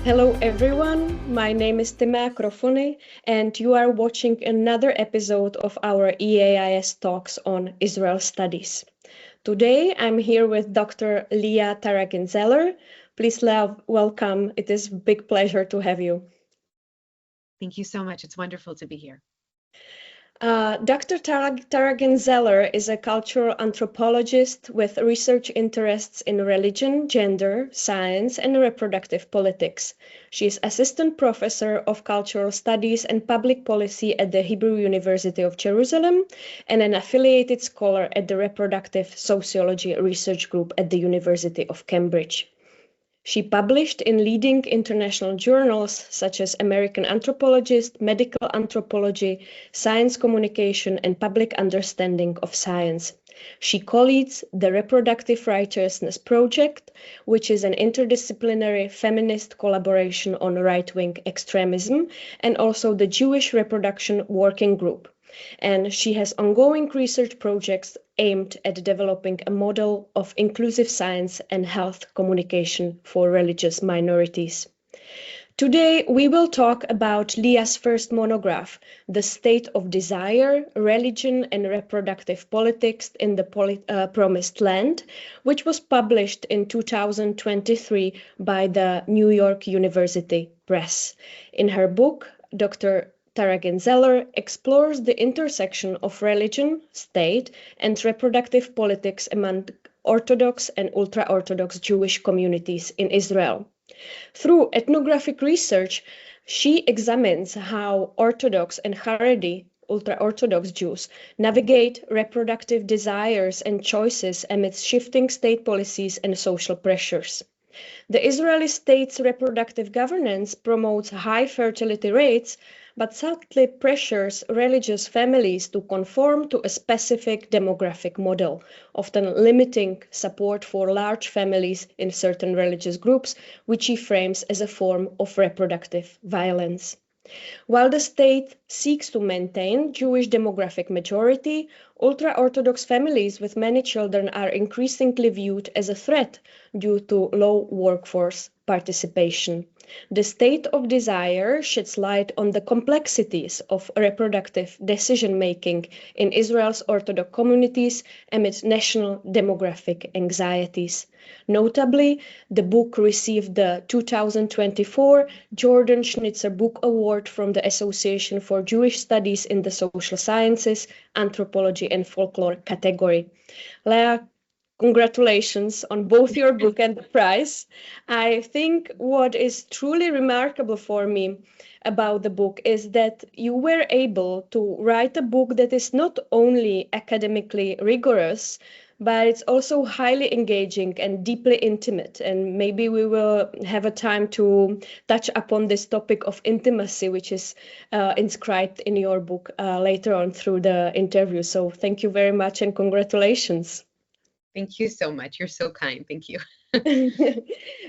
Hello everyone, my name is Timea Crofony and you are watching another episode of our EAIS talks on Israel studies. Today I'm here with Dr. Lea Taragin-Zeller. Please Lea, welcome. It is a big pleasure to have you. Thank you so much. It's wonderful to be here. Dr. Taragin-Zeller is a cultural anthropologist with research interests in religion, gender, science, and reproductive politics. She is assistant professor of cultural studies and public policy at the Hebrew University of Jerusalem and an affiliated scholar at the Reproductive Sociology Research Group at the University of Cambridge. She published in leading international journals such as American Anthropologist, Medical Anthropology, Science Communication, and Public Understanding of Science. She co-leads the Reproductive Righteousness Project, which is an interdisciplinary feminist collaboration on right-wing extremism, and also the Jewish Reproduction Working Group. And she has ongoing research projects aimed at developing a model of inclusive science and health communication for religious minorities. Today, we will talk about Lea's first monograph, The State of Desire, Religion and Reproductive Politics in the Promised Land, which was published in 2023 by the New York University Press. In her book, Dr. Taragin-Zeller explores the intersection of religion, state, and reproductive politics among Orthodox and ultra-Orthodox Jewish communities in Israel. Through ethnographic research, she examines how Orthodox and Haredi, ultra-Orthodox Jews, navigate reproductive desires and choices amidst shifting state policies and social pressures. The Israeli state's reproductive governance promotes high fertility rates, but subtly pressures religious families to conform to a specific demographic model, often limiting support for large families in certain religious groups, which she frames as a form of reproductive violence. While the state seeks to maintain Jewish demographic majority, ultra-Orthodox families with many children are increasingly viewed as a threat due to low workforce participation. The State of Desire sheds light on the complexities of reproductive decision-making in Israel's Orthodox communities amid national demographic anxieties. Notably, the book received the 2024 Jordan Schnitzer Book Award from the Association for Jewish Studies in the Social Sciences, Anthropology and Folklore category. Lea, congratulations on both your book and the prize. I think what is truly remarkable for me about the book is that you were able to write a book that is not only academically rigorous, but it's also highly engaging and deeply intimate. And maybe we will have a time to touch upon this topic of intimacy, which is inscribed in your book later on through the interview. So thank you very much and congratulations. Thank you so much. You're so kind. Thank you.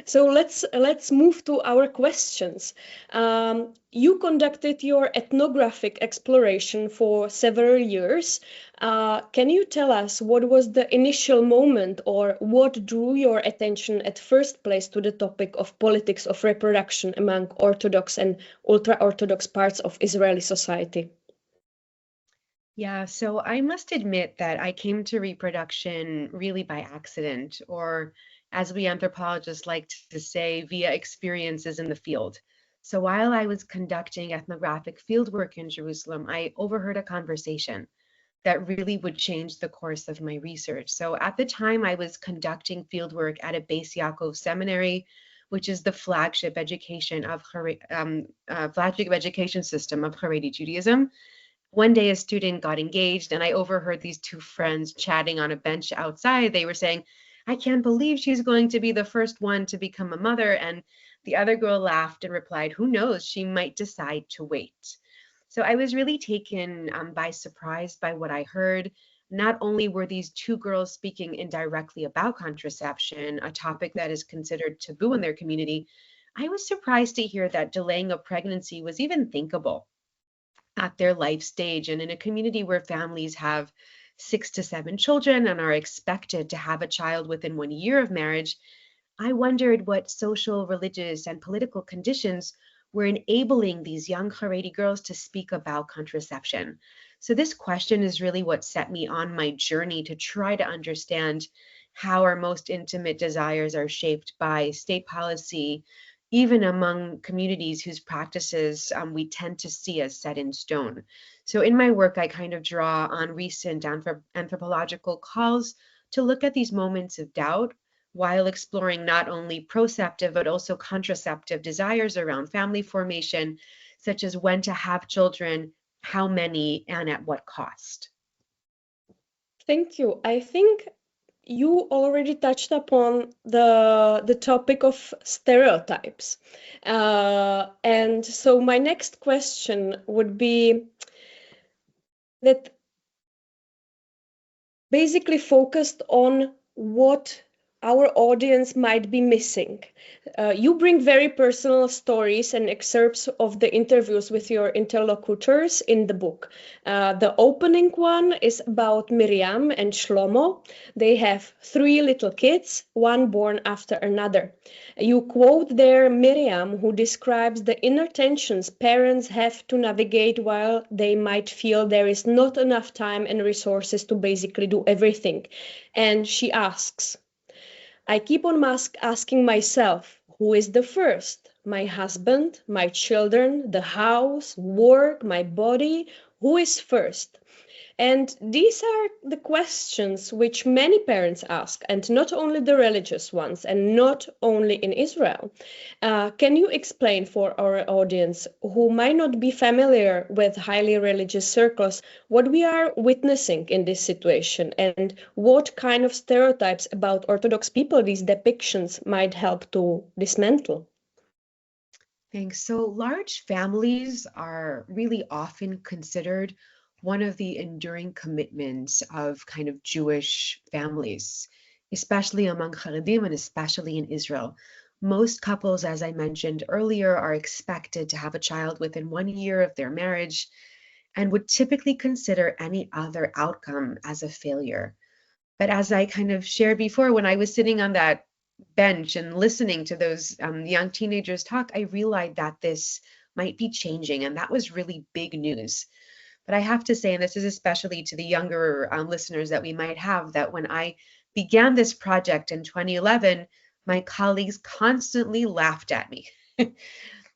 So let's move to our questions. You conducted your ethnographic exploration for several years. Can you tell us what was the initial moment or what drew your attention at first place to the topic of politics of reproduction among Orthodox and ultra-Orthodox parts of Israeli society? Yeah, so I must admit that I came to reproduction really by accident, or as we anthropologists like to say, via experiences in the field. So while I was conducting ethnographic fieldwork in Jerusalem, I overheard a conversation that really would change the course of my research. So at the time, I was conducting fieldwork at a Beis Yaakov seminary, which is the flagship education system of Haredi Judaism. One day a student got engaged and I overheard these two friends chatting on a bench outside. They were saying, "I can't believe she's going to be the first one to become a mother." And the other girl laughed and replied, "Who knows, she might decide to wait." So I was really taken by surprise by what I heard. Not only were these two girls speaking indirectly about contraception, a topic that is considered taboo in their community, I was surprised to hear that delaying a pregnancy was even thinkable at their life stage. And in a community where families have 6 to 7 children and are expected to have a child within 1 year of marriage, I wondered what social, religious, and political conditions were enabling these young Haredi girls to speak about contraception. So, this question is really what set me on my journey to try to understand how our most intimate desires are shaped by state policy, even among communities whose practices we tend to see as set in stone. So, in my work, I kind of draw on recent anthropological calls to look at these moments of doubt while exploring not only proceptive but also contraceptive desires around family formation, such as when to have children, how many, and at what cost. Thank you. I think you already touched upon the topic of stereotypes. And so my next question would be that basically focused on what our audience might be missing. You bring very personal stories and excerpts of the interviews with your interlocutors in the book. The opening one is about Miriam and Shlomo. They have 3 little kids, one born after another. You quote there Miriam, who describes the inner tensions parents have to navigate while they might feel there is not enough time and resources to basically do everything. And she asks, I keep on asking myself, who is the first? My husband, my children, the house, work, my body? Who is first? And these are the questions which many parents ask, and not only the religious ones, and not only in Israel. Can you explain for our audience who might not be familiar with highly religious circles what we are witnessing in this situation and what kind of stereotypes about Orthodox people these depictions might help to dismantle? Thanks. So, large families are really often considered one of the enduring commitments of kind of Jewish families, especially among Haredim and especially in Israel. Most couples, as I mentioned earlier, are expected to have a child within 1 year of their marriage and would typically consider any other outcome as a failure. But as I kind of shared before, when I was sitting on that bench and listening to those young teenagers talk, I realized that this might be changing, and that was really big news. But I have to say, and this is especially to the younger listeners that we might have, that when I began this project in 2011, my colleagues constantly laughed at me.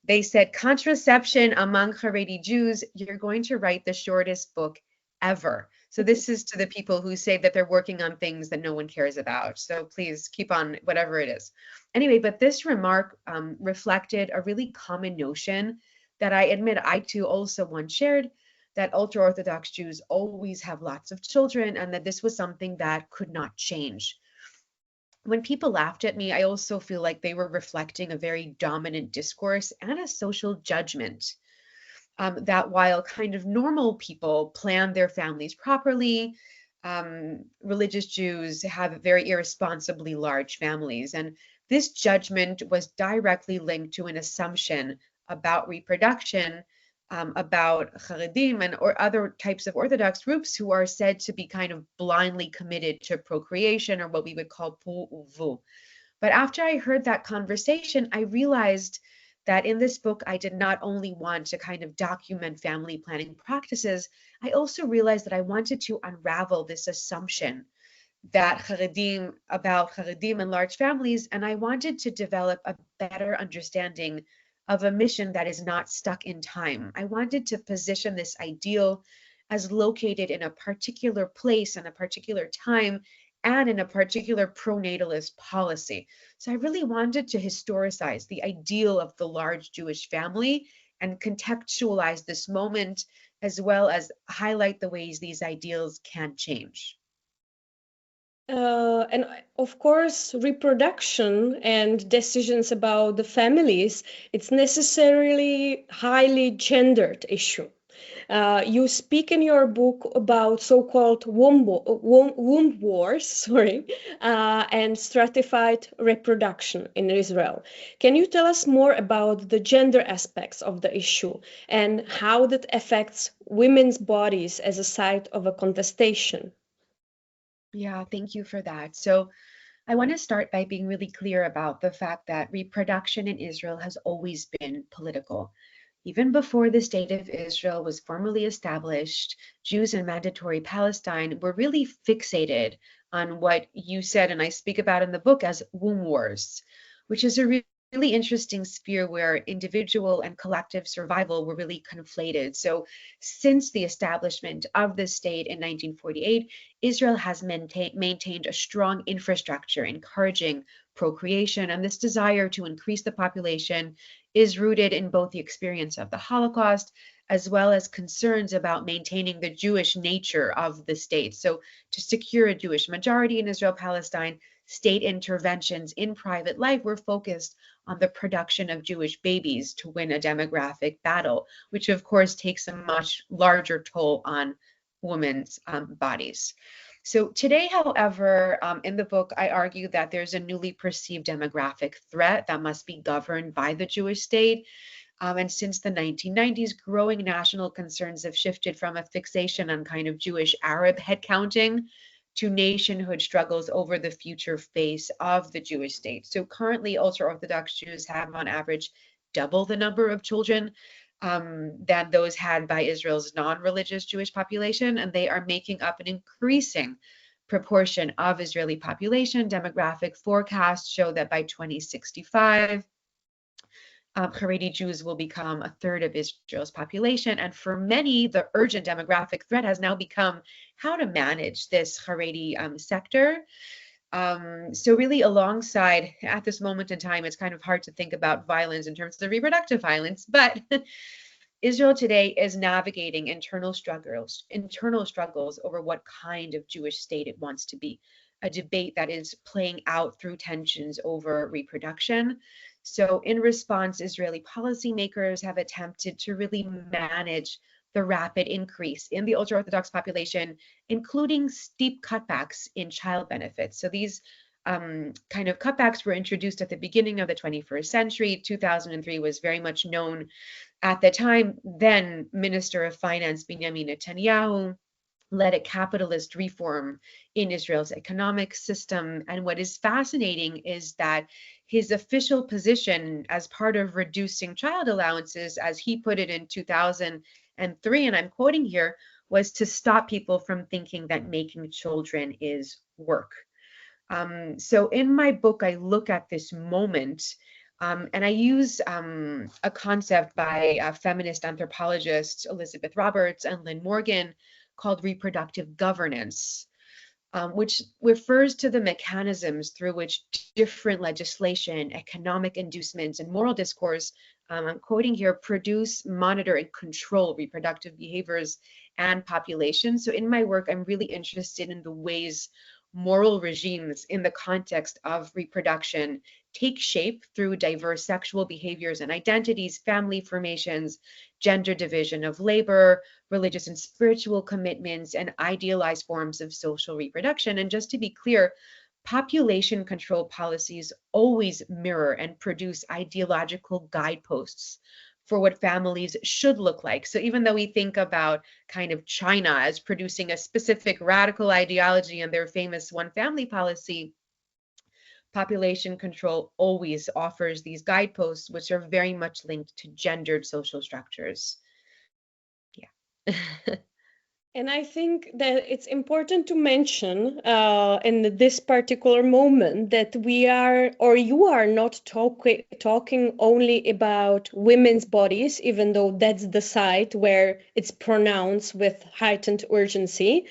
They said, contraception among Haredi Jews, you're going to write the shortest book ever. So this is to the people who say that they're working on things that no one cares about. So please keep on whatever it is. Anyway, but this remark reflected a really common notion that I admit I too also once shared, that ultra-Orthodox Jews always have lots of children and that this was something that could not change. When people laughed at me, I also feel like they were reflecting a very dominant discourse and a social judgment. That while kind of normal people plan their families properly, religious Jews have very irresponsibly large families. And this judgment was directly linked to an assumption about reproduction, about Haredim and or other types of Orthodox groups who are said to be kind of blindly committed to procreation, or what we would call pu uvu. But after I heard that conversation, I realized that in this book, I did not only want to kind of document family planning practices, I also realized that I wanted to unravel this assumption about Haredim and large families, and I wanted to develop a better understanding of a mission that is not stuck in time. I wanted to position this ideal as located in a particular place and a particular time and in a particular pronatalist policy. So I really wanted to historicize the ideal of the large Jewish family and contextualize this moment, as well as highlight the ways these ideals can change. And of course, reproduction and decisions about the families, it's necessarily highly gendered issue. You speak in your book about so-called womb wars, sorry, and stratified reproduction in Israel. Can you tell us more about the gender aspects of the issue and how that affects women's bodies as a site of a contestation? Yeah, thank you for that. So I want to start by being really clear about the fact that reproduction in Israel has always been political. Even before the state of Israel was formally established, Jews in Mandatory Palestine were really fixated on what you said, and I speak about in the book as womb wars, which is a really interesting sphere where individual and collective survival were really conflated. So, since the establishment of the state in 1948, Israel has maintained a strong infrastructure encouraging procreation, and this desire to increase the population is rooted in both the experience of the Holocaust as well as concerns about maintaining the Jewish nature of the state. So, to secure a Jewish majority in Israel Palestine, state interventions in private life were focused on the production of Jewish babies to win a demographic battle, which of course takes a much larger toll on women's bodies. So today, however, in the book, I argue that there's a newly perceived demographic threat that must be governed by the Jewish state. And since the 1990s, growing national concerns have shifted from a fixation on kind of Jewish Arab head counting to nationhood struggles over the future face of the Jewish state. So currently, ultra-Orthodox Jews have on average double the number of children than those had by Israel's non-religious Jewish population, and they are making up an increasing proportion of Israeli population. Demographic forecasts show that by 2065, Haredi Jews will become a third of Israel's population. And for many, the urgent demographic threat has now become how to manage this Haredi sector. So really alongside, at this moment in time, it's kind of hard to think about violence in terms of reproductive violence, but Israel today is navigating internal struggles over what kind of Jewish state it wants to be, a debate that is playing out through tensions over reproduction. So in response, Israeli policymakers have attempted to really manage the rapid increase in the ultra-Orthodox population, including steep cutbacks in child benefits. So these kind of cutbacks were introduced at the beginning of the 21st century. 2003 was very much known at the time. Then Minister of Finance Benjamin Netanyahu led a capitalist reform in Israel's economic system. And what is fascinating is that his official position as part of reducing child allowances, as he put it in 2003, and I'm quoting here, was to stop people from thinking that making children is work. So in my book, I look at this moment and I use a concept by feminist anthropologists Elizabeth Roberts and Lynn Morgan called reproductive governance, which refers to the mechanisms through which different legislation, economic inducements, and moral discourse, I'm quoting here, produce, monitor, and control reproductive behaviors and populations. So in my work, I'm really interested in the ways moral regimes in the context of reproduction take shape through diverse sexual behaviors and identities, family formations, gender division of labor, religious and spiritual commitments, and idealized forms of social reproduction. And just to be clear, population control policies always mirror and produce ideological guideposts for what families should look like. So even though we think about kind of China as producing a specific radical ideology and their famous one family policy, population control always offers these guideposts, which are very much linked to gendered social structures. Yeah. And I think that it's important to mention in this particular moment that we are, or you are not talking only about women's bodies, even though that's the side where it's pronounced with heightened urgency,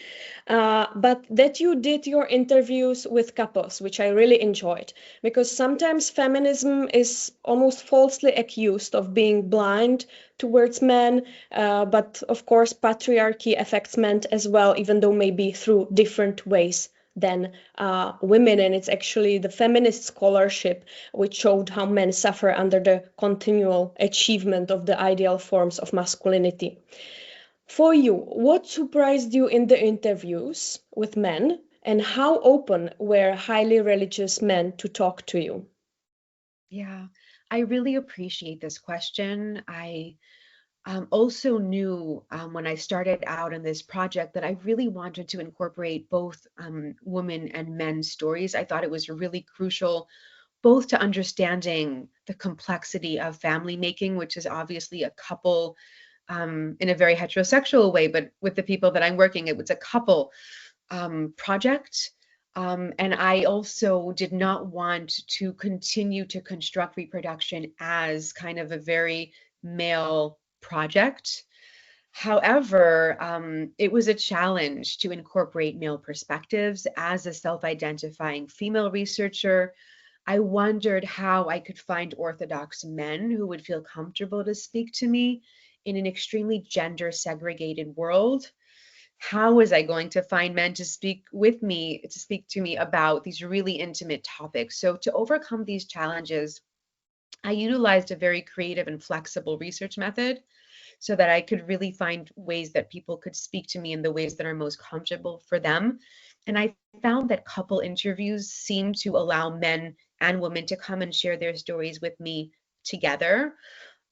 but that you did your interviews with couples, which I really enjoyed, because sometimes feminism is almost falsely accused of being blind towards men, but of course patriarchy affects men as well, even though maybe through different ways than women. And it's actually the feminist scholarship which showed how men suffer under the continual achievement of the ideal forms of masculinity. For you, what surprised you in the interviews with men, and how open were highly religious men to talk to you? Yeah, I really appreciate this question. also knew when I started out in this project that I really wanted to incorporate both women and men's stories. I thought it was really crucial both to understanding the complexity of family making, which is obviously a couple in a very heterosexual way, but with the people that I'm working, it was a couple project. And I also did not want to continue to construct reproduction as kind of a very male project. However, it was a challenge to incorporate male perspectives. As a self-identifying female researcher, I wondered how I could find Orthodox men who would feel comfortable to speak to me in an extremely gender segregated world. How was I going to find men to speak with me, to speak to me about these really intimate topics? So to overcome these challenges, I utilized a very creative and flexible research method so that I could really find ways that people could speak to me in the ways that are most comfortable for them. And I found that couple interviews seem to allow men and women to come and share their stories with me together.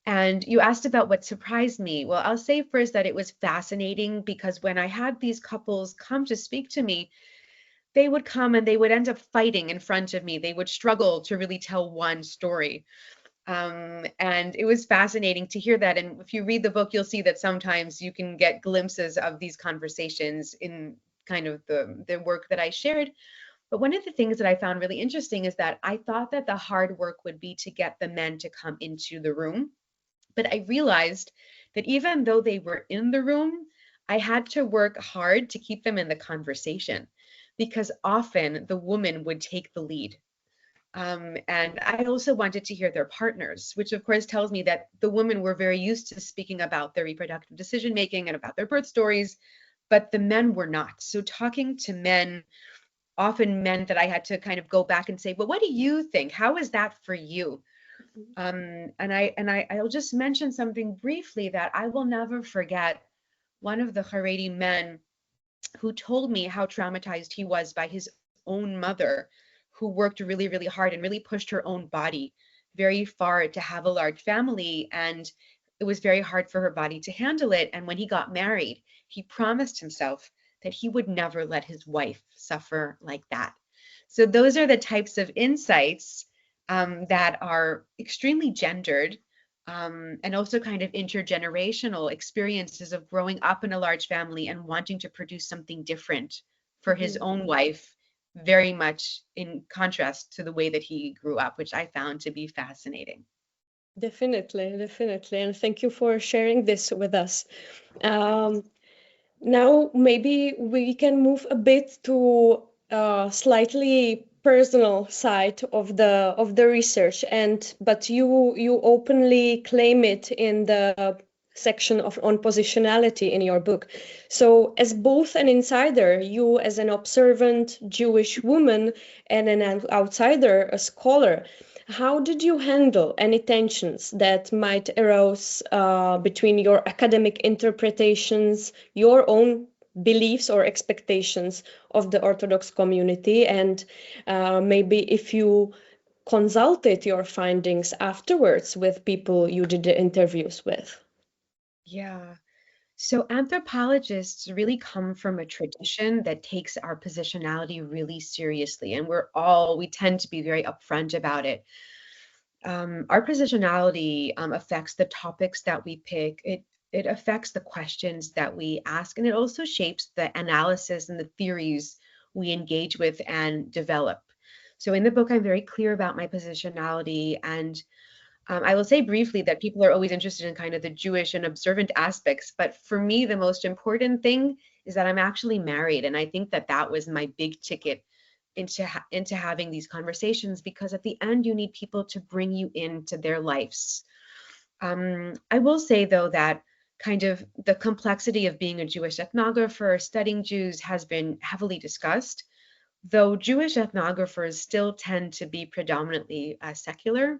And you asked about what surprised me. Well, I'll say first that it was fascinating because when I had these couples come to speak to me, they would come and they would end up fighting in front of me. They would struggle to really tell one story. And it was fascinating to hear that. And if you read the book, you'll see that sometimes you can get glimpses of these conversations in kind of the work that I shared. But one of the things that I found really interesting is that I thought that the hard work would be to get the men to come into the room. But I realized that even though they were in the room, I had to work hard to keep them in the conversation because often the woman would take the lead. And I also wanted to hear their partners, which of course tells me that the women were very used to speaking about their reproductive decision making and about their birth stories, but the men were not. So talking to men often meant that I had to kind of go back and say, well, what do you think? How is that for you? I'll just mention something briefly that I will never forget. One of the Haredi men who told me how traumatized he was by his own mother, who worked really, really hard and really pushed her own body very far to have a large family. And it was very hard for her body to handle it. And when he got married, he promised himself that he would never let his wife suffer like that. So those are the types of insights that are extremely gendered and also kind of intergenerational experiences of growing up in a large family and wanting to produce something different for his own wife, very much in contrast to the way that he grew up, which I found to be fascinating. Definitely, definitely. And thank you for sharing this with us. Um, Now, maybe we can move a bit to a slightly personal side of the research, and but you openly claim it in the section of on positionality in your book. So, as both an insider, you as an observant Jewish woman, and an outsider, a scholar, how did you handle any tensions that might arise between your academic interpretations, your own beliefs or expectations of the Orthodox community, and maybe if you consulted your findings afterwards with people you did the interviews with? Yeah. So anthropologists really come from a tradition that takes our positionality really seriously, and we tend to be very upfront about it. Our positionality affects the topics that we pick. It affects the questions that we ask, and it also shapes the analysis and the theories we engage with and develop. So in the book, I'm very clear about my positionality, and I will say briefly that people are always interested in kind of the Jewish and observant aspects, but for me, the most important thing is that I'm actually married, and I think that that was my big ticket into having these conversations, because at the end you need people to bring you into their lives. I will say though that kind of the complexity of being a Jewish ethnographer studying Jews has been heavily discussed, though Jewish ethnographers still tend to be predominantly secular.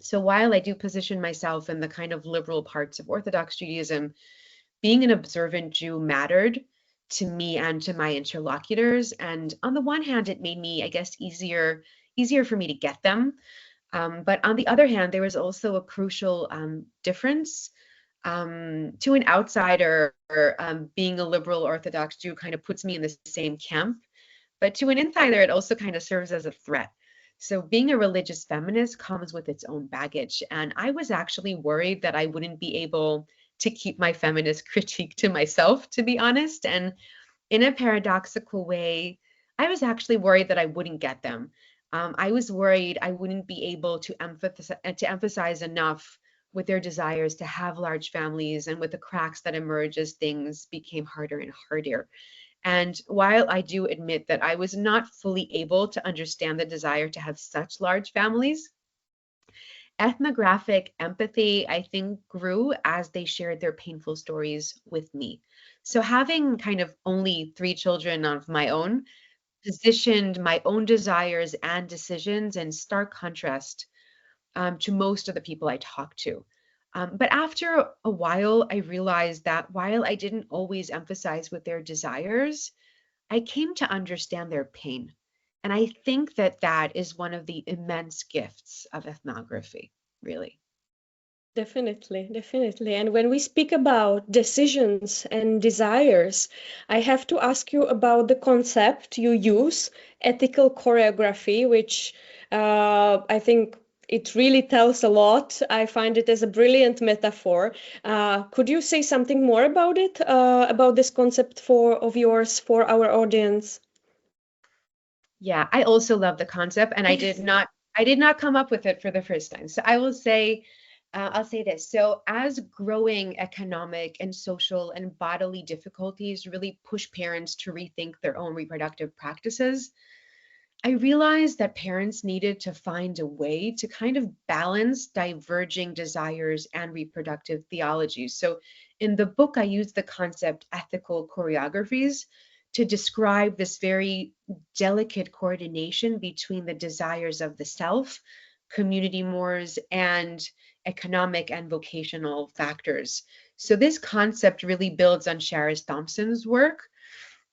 So while I do position myself in the kind of liberal parts of Orthodox Judaism, being an observant Jew mattered to me and to my interlocutors. And on the one hand, it made me, I guess, easier for me to get them. But on the other hand, there was also a crucial difference. To an outsider, being a liberal Orthodox Jew kind of puts me in the same camp. But to an insider, it also kind of serves as a threat. So being a religious feminist comes with its own baggage. And I was actually worried that I wouldn't be able to keep my feminist critique to myself, to be honest. And in a paradoxical way, I was actually worried that I wouldn't get them. I was worried I wouldn't be able to emphasize enough with their desires to have large families and with the cracks that emerge as things became harder and harder. And while I do admit that I was not fully able to understand the desire to have such large families, ethnographic empathy, I think, grew as they shared their painful stories with me. So, having kind of only 3 children of my own positioned my own desires and decisions in stark contrast to most of the people I talk to. But after a while, I realized that while I didn't always emphasize with their desires, I came to understand their pain. And I think that that is one of the immense gifts of ethnography, really. Definitely, definitely. And when we speak about decisions and desires, I have to ask you about the concept you use, ethical choreography, which I think it really tells a lot. I find it as a brilliant metaphor. Could you say something more about it, about this concept of yours for our audience? Yeah, I also love the concept, and I did not come up with it for the first time. So I'll say this. So as growing economic and social and bodily difficulties really push parents to rethink their own reproductive practices, I realized that parents needed to find a way to kind of balance diverging desires and reproductive theologies. So in the book, I use the concept ethical choreographies to describe this very delicate coordination between the desires of the self, community mores, and economic and vocational factors. So this concept really builds on Sharis Thompson's work.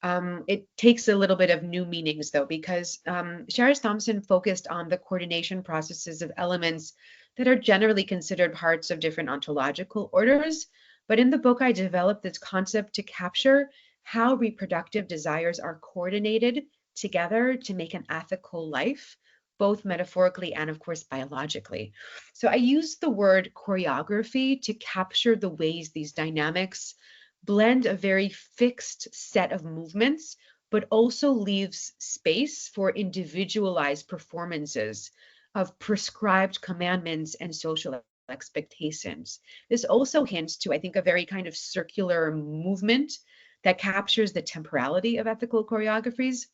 It takes a little bit of new meanings though, because Sharis Thompson focused on the coordination processes of elements that are generally considered parts of different ontological orders. But in the book, I developed this concept to capture how reproductive desires are coordinated together to make an ethical life, both metaphorically and, of course, biologically. So I use the word choreography to capture the ways these dynamics blend a very fixed set of movements, but also leaves space for individualized performances of prescribed commandments and social expectations. This also hints to, I think, a very kind of circular movement that captures the temporality of ethical choreographies.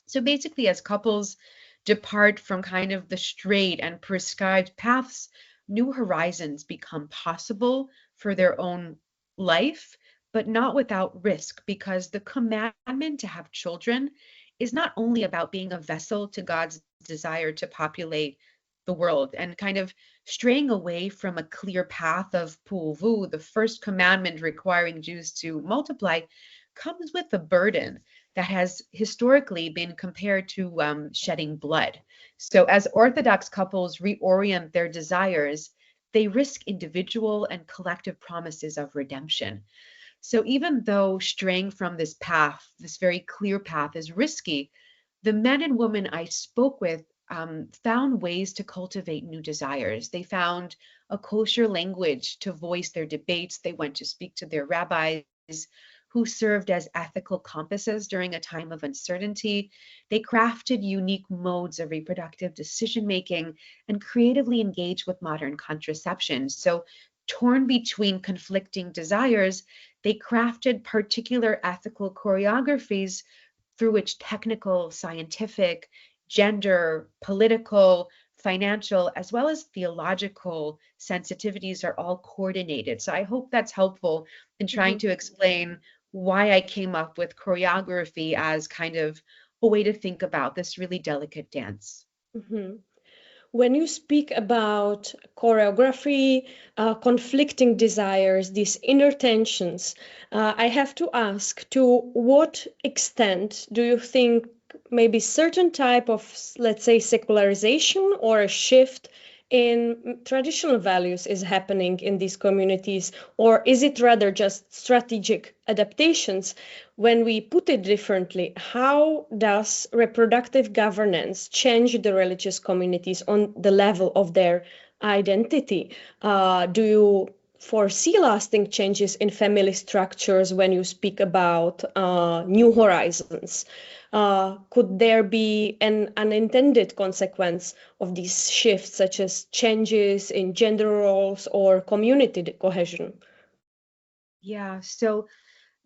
So basically, as couples depart from kind of the straight and prescribed paths, new horizons become possible for their own life, but not without risk, because the commandment to have children is not only about being a vessel to God's desire to populate the world and kind of straying away from a clear path of Pu'uvu, the first commandment requiring Jews to multiply, comes with a burden that has historically been compared to shedding blood. So, as Orthodox couples reorient their desires, they risk individual and collective promises of redemption. So, even though straying from this path, this very clear path, is risky, the men and women I spoke with found ways to cultivate new desires. They found a kosher language to voice their debates. They went to speak to their rabbis, who served as ethical compasses during a time of uncertainty. They crafted unique modes of reproductive decision making and creatively engaged with modern contraception. So, torn between conflicting desires, they crafted particular ethical choreographies through which technical, scientific, gender, political, financial, as well as theological sensitivities are all coordinated. So I hope that's helpful in trying Mhm, to explain why I came up with choreography as kind of a way to think about this really delicate dance. mhm. When you speak about choreography, conflicting desires, these inner tensions, I have to ask, to what extent do you think maybe certain type of, let's say, secularization or a shift in traditional values is happening in these communities, or is it rather just strategic adaptations? When we put it differently, how does reproductive governance change the religious communities on the level of their identity? Do you foresee lasting changes in family structures when you speak about new horizons? Could there be an unintended consequence of these shifts, such as changes in gender roles or community cohesion? Yeah, so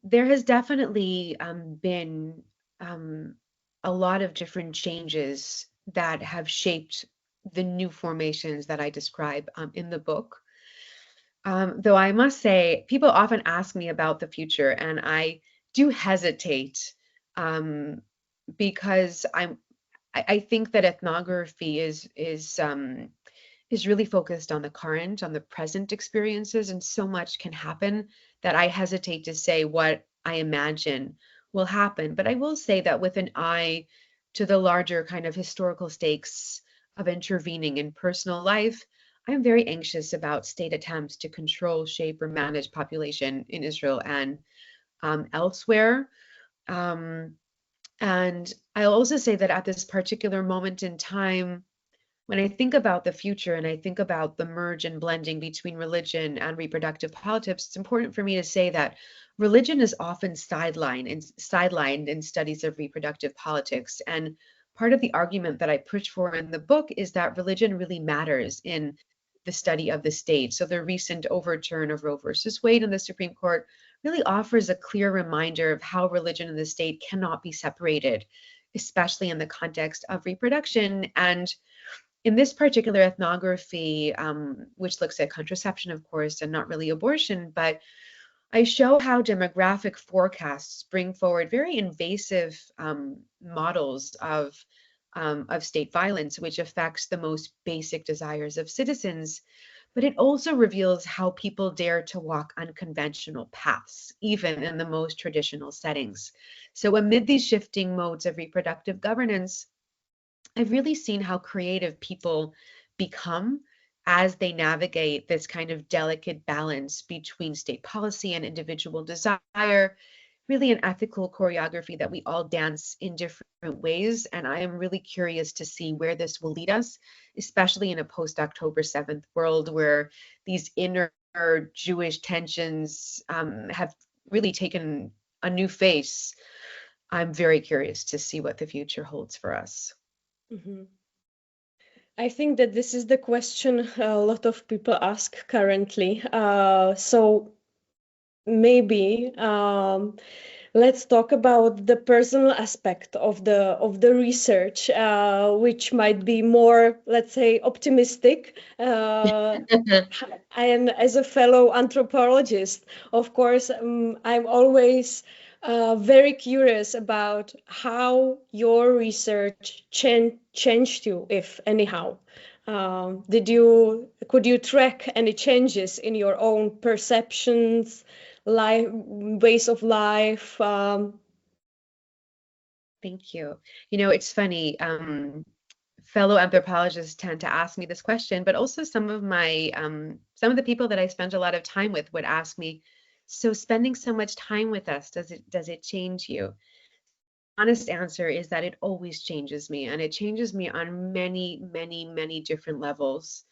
there has definitely been a lot of different changes that have shaped the new formations that I describe in the book. Though I must say, people often ask me about the future, and I do hesitate um, because I think that ethnography is really focused on the current, on the present experiences, and so much can happen that I hesitate to say what I imagine will happen. But I will say that with an eye to the larger kind of historical stakes of intervening in personal life, I'm very anxious about state attempts to control, shape, or manage population in Israel and elsewhere. Um, and I'll also say that at this particular moment in time, when I think about the future and I think about the merge and blending between religion and reproductive politics, it's important for me to say that religion is often sidelined in studies of reproductive politics. And part of the argument that I push for in the book is that religion really matters in the study of the state. So the recent overturn of Roe versus Wade in the Supreme Court really offers a clear reminder of how religion and the state cannot be separated, especially in the context of reproduction. And in this particular ethnography, which looks at contraception, of course, and not really abortion, but I show how demographic forecasts bring forward very invasive models of state violence, which affects the most basic desires of citizens. But it also reveals how people dare to walk unconventional paths, even in the most traditional settings. So, amid these shifting modes of reproductive governance, I've really seen how creative people become as they navigate this kind of delicate balance between state policy and individual desire, really an ethical choreography that we all dance in different ways. And I am really curious to see where this will lead us, especially in a post-October 7th world where these inner Jewish tensions have really taken a new face. I'm very curious to see what the future holds for us. Mhm. I think that this is the question a lot of people ask currently. So maybe let's talk about the personal aspect of the research, which might be more, let's say, optimistic. And as a fellow anthropologist, of course, I'm always very curious about how your research changed you, if anyhow. Could you track any changes in your own perceptions, life, ways of life? Thank you. You know, it's funny. Fellow anthropologists tend to ask me this question, but also some of the people that I spend a lot of time with would ask me, "So spending so much time with us, does it change you?" Honest answer is that it always changes me, and it changes me on many, many, many different levels.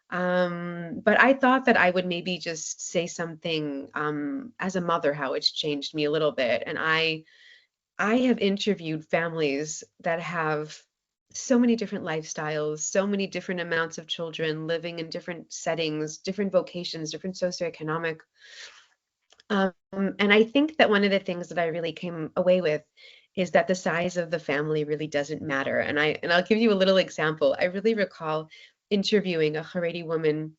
But I thought that I would maybe just say something as a mother, how it's changed me a little bit, and I have interviewed families that have so many different lifestyles, so many different amounts of children living in different settings, different vocations, different socioeconomic. And I think that one of the things that I really came away with is that the size of the family really doesn't matter. And I'll give you a little example. I really recall interviewing a Haredi woman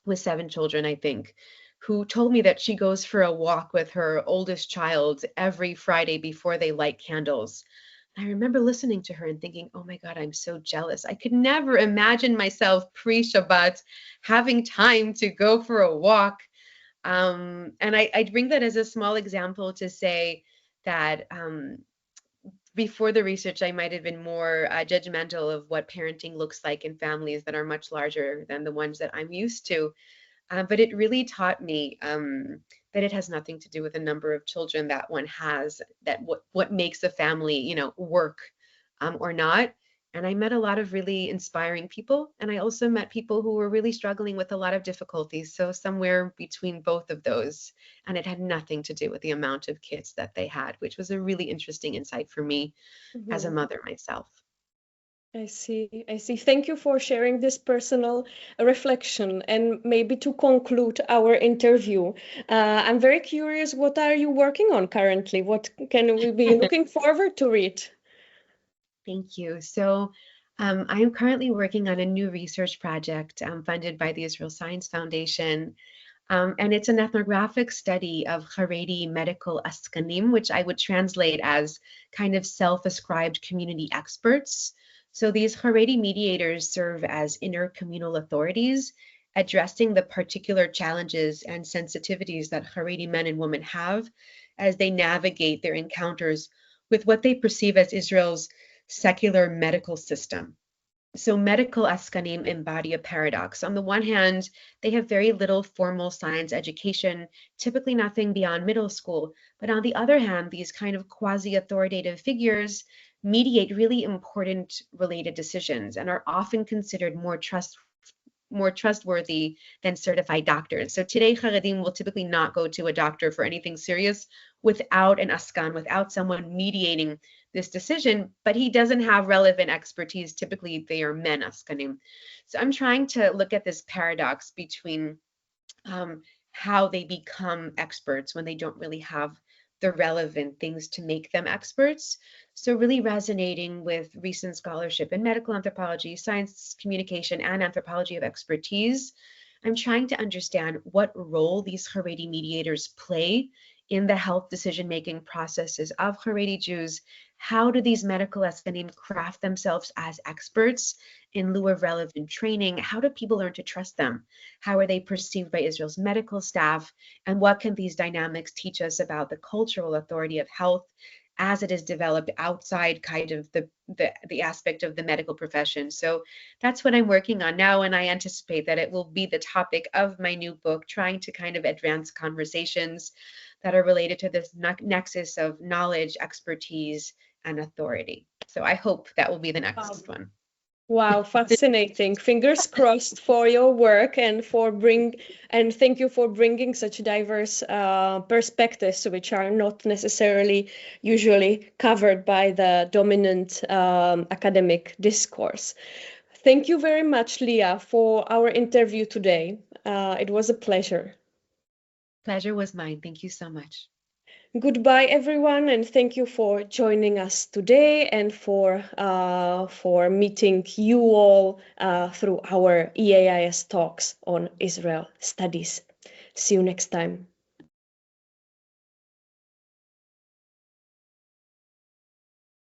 with 7 children, I think, who told me that she goes for a walk with her oldest child every Friday before they light candles. I remember listening to her and thinking, oh my God, I'm so jealous. I could never imagine myself pre-Shabbat having time to go for a walk. And I bring that as a small example to say that before the research, I might have been more judgmental of what parenting looks like in families that are much larger than the ones that I'm used to. But it really taught me that it has nothing to do with the number of children that one has, that what makes a family, work or not. And I met a lot of really inspiring people. And I also met people who were really struggling with a lot of difficulties. So somewhere between both of those. And it had nothing to do with the amount of kids that they had, which was a really interesting insight for me as a mother myself. I see. I see. Thank you for sharing this personal reflection. And maybe to conclude our interview, I'm very curious, what are you working on currently? What can we be looking forward to read? Thank you. So I am currently working on a new research project funded by the Israel Science Foundation. And it's an ethnographic study of Haredi medical askanim, which I would translate as kind of self-ascribed community experts. So these Haredi mediators serve as intercommunal authorities, addressing the particular challenges and sensitivities that Haredi men and women have as they navigate their encounters with what they perceive as Israel's secular medical system. So medical askanim embody a paradox. On the one hand, they have very little formal science education, typically nothing beyond middle school. But on the other hand, these kind of quasi-authoritative figures mediate really important related decisions and are often considered more trustworthy than certified doctors. So today, Haredim will typically not go to a doctor for anything serious without an askan, without someone mediating this decision, but he doesn't have relevant expertise. Typically, they are men askanim. So I'm trying to look at this paradox between how they become experts when they don't really have the relevant things to make them experts. So really resonating with recent scholarship in medical anthropology, science communication, and anthropology of expertise, I'm trying to understand what role these Haredi mediators play in the health decision-making processes of Haredi Jews. How do these medical askanim craft themselves as experts in lieu of relevant training? How do people learn to trust them? How are they perceived by Israel's medical staff? And what can these dynamics teach us about the cultural authority of health as it is developed outside kind of the aspect of the medical profession? So that's what I'm working on now, and I anticipate that it will be the topic of my new book, trying to kind of advance conversations that are related to this nexus of knowledge, expertise, and authority. So I hope that will be the next one. Wow, fascinating. Fingers crossed for your work and thank you for bringing such diverse perspectives, which are not necessarily usually covered by the dominant academic discourse. Thank you very much, Lea, for our interview today. It was a pleasure. Pleasure was mine. Thank you so much. Goodbye, everyone, and thank you for joining us today and for meeting you all through our EAIS talks on Israel studies. See you next time.